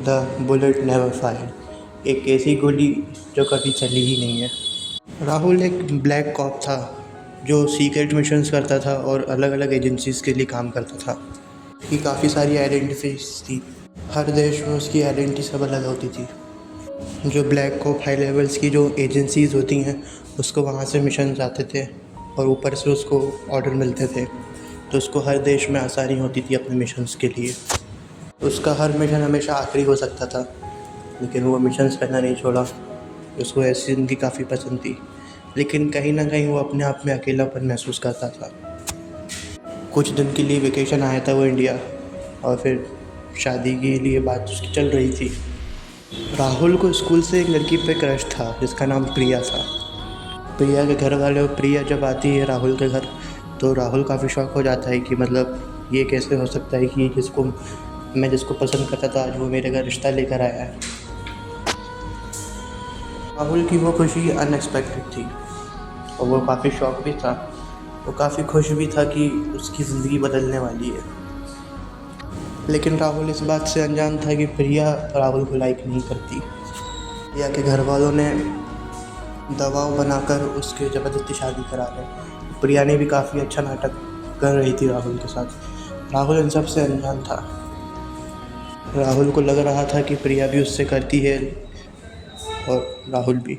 The bullet never fire, एक ऐसी गोली जो कभी चली ही नहीं है। राहुल एक ब्लैक कॉप था जो सीक्रेट मिशंस करता था और अलग अलग एजेंसीज़ के लिए काम करता था। उसकी काफ़ी सारी आइडेंटिटीज थी, हर देश में उसकी आइडेंटिटी सब अलग होती थी। जो ब्लैक कॉप हाई लेवल्स की जो एजेंसीज़ होती हैं उसको वहाँ से मिशन आते थे और ऊपर से उसको ऑर्डर मिलते थे, तो उसको हर देश में आसानी होती थी अपने मिशंस के लिए। उसका हर मिशन हमेशा आखिरी हो सकता था, लेकिन वो मिशंस करना नहीं छोड़ा। उसको ऐसी ज़िंदगी काफ़ी पसंद थी, लेकिन कहीं ना कहीं वो अपने आप में अकेलापन महसूस करता था। कुछ दिन के लिए वेकेशन आया था वो इंडिया, और फिर शादी के लिए बात उसकी चल रही थी। राहुल को स्कूल से एक लड़की पे क्रश था जिसका नाम प्रिया था। प्रिया के घर वाले और प्रिया जब आती है राहुल के घर, तो राहुल काफ़ी शॉक हो जाता है कि मतलब ये कैसे हो सकता है कि जिसको पसंद करता था आज वो मेरे घर रिश्ता लेकर आया है। राहुल की वो खुशी अनएक्सपेक्टेड थी और वो काफ़ी शॉक भी था। वो काफ़ी खुश भी था कि उसकी ज़िंदगी बदलने वाली है, लेकिन राहुल इस बात से अनजान था कि प्रिया राहुल को लाइक नहीं करती। प्रिया के घर वालों ने दबाव बनाकर उसके ज़बरदस्ती शादी करा दी। प्रिया ने भी काफ़ी अच्छा नाटक कर रही थी राहुल के साथ। राहुल इन सब से अनजान था। राहुल को लग रहा था कि प्रिया भी उससे करती है और राहुल भी।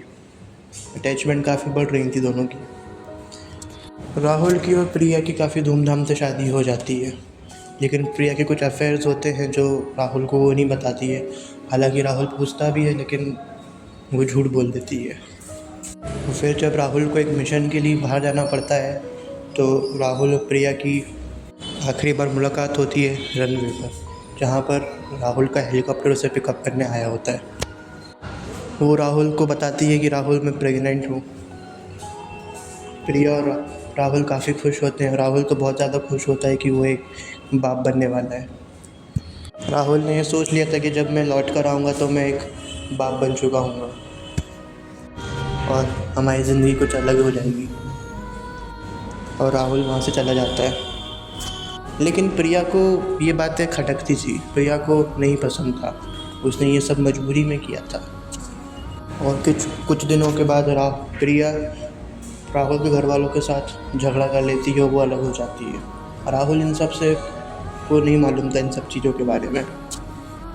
अटैचमेंट काफ़ी बढ़ रही थी दोनों की। राहुल की और प्रिया की काफ़ी धूमधाम से शादी हो जाती है, लेकिन प्रिया के कुछ अफेयर्स होते हैं जो राहुल को वो नहीं बताती है। हालांकि राहुल पूछता भी है, लेकिन वो झूठ बोल देती है। तो फिर जब राहुल को एक मिशन के लिए बाहर जाना पड़ता है, तो राहुल और प्रिया की आखिरी बार मुलाकात होती है रनवे पर, जहाँ पर राहुल का हेलीकॉप्टर उसे पिकअप करने आया होता है। वो राहुल को बताती है कि राहुल मैं प्रेग्नेंट हूँ। प्रिया और राहुल काफ़ी खुश होते हैं। राहुल तो बहुत ज़्यादा खुश होता है कि वो एक बाप बनने वाला है। राहुल ने ये सोच लिया था कि जब मैं लौट कर आऊँगा तो मैं एक बाप बन चुका हूँगा और हमारी ज़िंदगी कुछ अलग हो जाएगी। और राहुल वहाँ से चला जाता है, लेकिन प्रिया को ये बातें खटकती थी। प्रिया को नहीं पसंद था, उसने ये सब मजबूरी में किया था। और कुछ दिनों के बाद प्रिया राहुल के घर वालों के साथ झगड़ा कर लेती है और वो अलग हो जाती है। राहुल इन सब से को नहीं मालूम था इन सब चीज़ों के बारे में,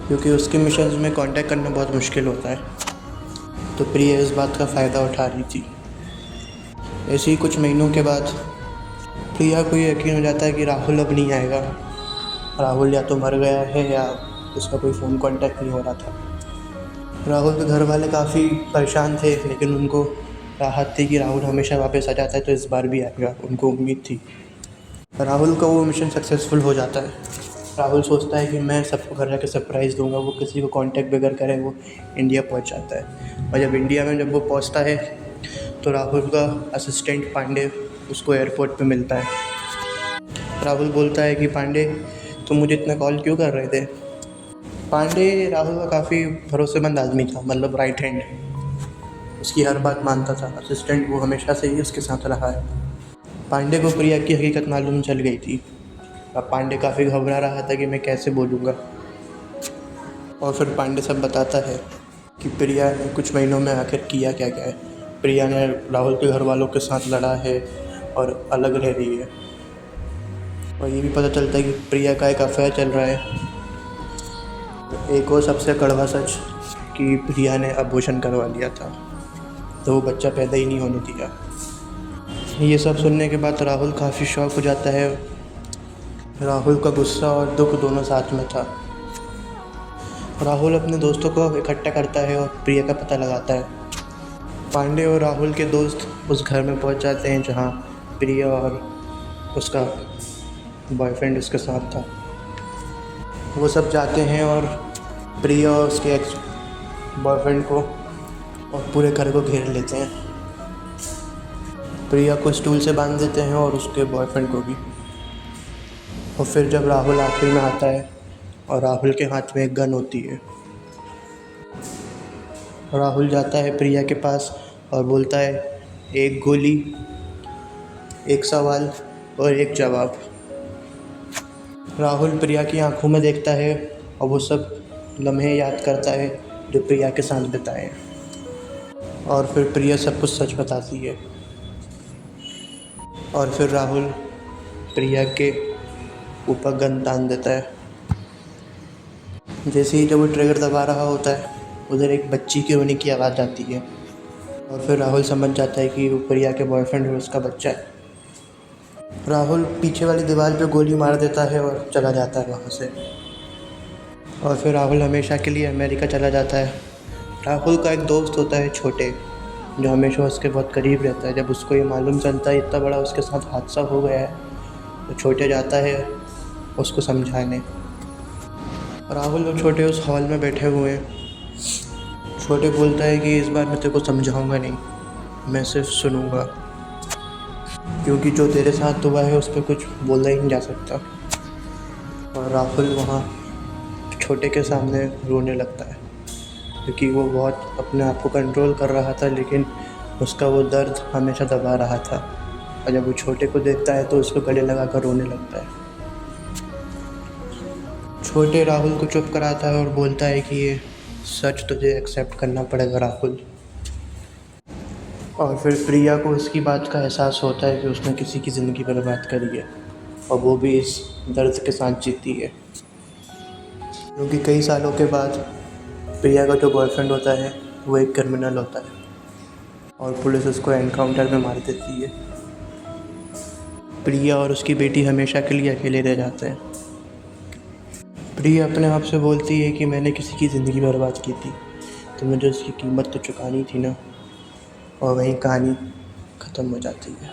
क्योंकि उसके मिशंस में कांटेक्ट करना बहुत मुश्किल होता है। तो प्रिया इस बात का फ़ायदा उठा रही थी। ऐसे ही कुछ महीनों के बाद प्रिया को ये यकीन हो जाता है कि राहुल अब नहीं आएगा। राहुल या तो मर गया है या उसका कोई फ़ोन कांटेक्ट नहीं हो रहा था। राहुल के घर वाले काफ़ी परेशान थे, लेकिन उनको राहत थी कि राहुल हमेशा वापस आ जाता है, तो इस बार भी आएगा, उनको उम्मीद थी। राहुल का वो मिशन सक्सेसफुल हो जाता है। राहुल सोचता है कि मैं सबको घर जाके सरप्राइज़ दूंगा। वो किसी को कांटेक्ट बगैर करे वो इंडिया पहुंच जाता है, और जब इंडिया में जब वो पहुंचता है तो राहुल का असिस्टेंट पांडे उसको एयरपोर्ट पे मिलता है। राहुल बोलता है कि पांडे तुम मुझे इतना कॉल क्यों कर रहे थे। पांडे राहुल का काफ़ी भरोसेमंद आदमी था, मतलब राइट हैंड, उसकी हर बात मानता था। असिस्टेंट वो हमेशा से ही उसके साथ रहा है। पांडे को प्रिया की हकीकत मालूम चल गई थी। अब पांडे काफ़ी घबरा रहा था कि मैं कैसे बोलूँगा। और फिर पांडे सब बताता है कि प्रिया ने कुछ महीनों में आखिर किया क्या क्या है। प्रिया ने राहुल के घर वालों के साथ लड़ा है और अलग रह रही है। और ये भी पता चलता है कि प्रिया का एक अफेयर चल रहा है। एक और सबसे कड़वा सच कि प्रिया ने अबॉर्शन करवा लिया था, तो वो बच्चा पैदा ही नहीं होने दिया। ये सब सुनने के बाद राहुल काफ़ी शॉक हो जाता है। राहुल का गुस्सा और दुख दोनों साथ में था। राहुल अपने दोस्तों को इकट्ठा करता है और प्रिया का पता लगाता है। पांडे और राहुल के दोस्त उस घर में पहुंच जाते हैं जहां प्रिया और उसका बॉयफ्रेंड उसके साथ था। वो सब जाते हैं और प्रिया और उसके एक्स बॉयफ्रेंड को और पूरे घर को घेर लेते हैं। प्रिया को स्टूल से बांध देते हैं और उसके बॉयफ्रेंड को भी। और फिर जब राहुल आखिर में आता है और राहुल के हाथ में एक गन होती है, राहुल जाता है प्रिया के पास और बोलता है एक गोली, एक सवाल और एक जवाब। राहुल प्रिया की आंखों में देखता है और वो सब लम्हे याद करता है जो प्रिया के साथ बिताए हैं। और फिर प्रिया सब कुछ सच बताती है। और फिर राहुल प्रिया के ऊपर गन तान देता है। जैसे ही जब वो ट्रिगर दबा रहा होता है, उधर एक बच्ची के रोने की आवाज़ आती है। और फिर राहुल समझ जाता है कि वो प्रिया के बॉयफ्रेंड और उसका बच्चा है। राहुल पीछे वाली दीवार पे गोली मार देता है और चला जाता है वहाँ से। और फिर राहुल हमेशा के लिए अमेरिका चला जाता है। राहुल का एक दोस्त होता है छोटे, जो हमेशा उसके बहुत करीब रहता है। जब उसको ये मालूम चलता है इतना बड़ा उसके साथ हादसा हो गया है, तो छोटे जाता है उसको समझाने। राहुल और छोटे उस हॉल में बैठे हुए हैं। छोटे बोलता है कि इस बार मैं तेरे को समझाऊंगा नहीं, मैं सिर्फ सुनूंगा, क्योंकि जो तेरे साथ हुआ है उस पर कुछ बोला ही नहीं जा सकता। और राहुल वहाँ छोटे के सामने रोने लगता है, क्योंकि वो बहुत अपने आप को कंट्रोल कर रहा था, लेकिन उसका वो दर्द हमेशा दबा रहा था। और जब वो छोटे को देखता है तो उसको गले लगा कर रोने लगता है। छोटे राहुल को चुप कराता है और बोलता है कि ये सच तुझे एक्सेप्ट करना पड़ेगा राहुल। और फिर प्रिया को उसकी बात का एहसास होता है कि उसने किसी की ज़िंदगी बर्बाद करी है, और वो भी इस दर्द के साथ जीती है। क्योंकि कई सालों के बाद प्रिया का जो बॉयफ्रेंड होता है वो एक क्रिमिनल होता है, और पुलिस उसको एनकाउंटर में मार देती है। प्रिया और उसकी बेटी हमेशा के लिए अकेले रह जाते हैं। प्रिया अपने आप से बोलती है कि मैंने किसी की ज़िंदगी बर्बाद की थी, तो मुझे उसकी कीमत तो चुकानी थी ना। और वहीं कहानी ख़त्म हो जाती है।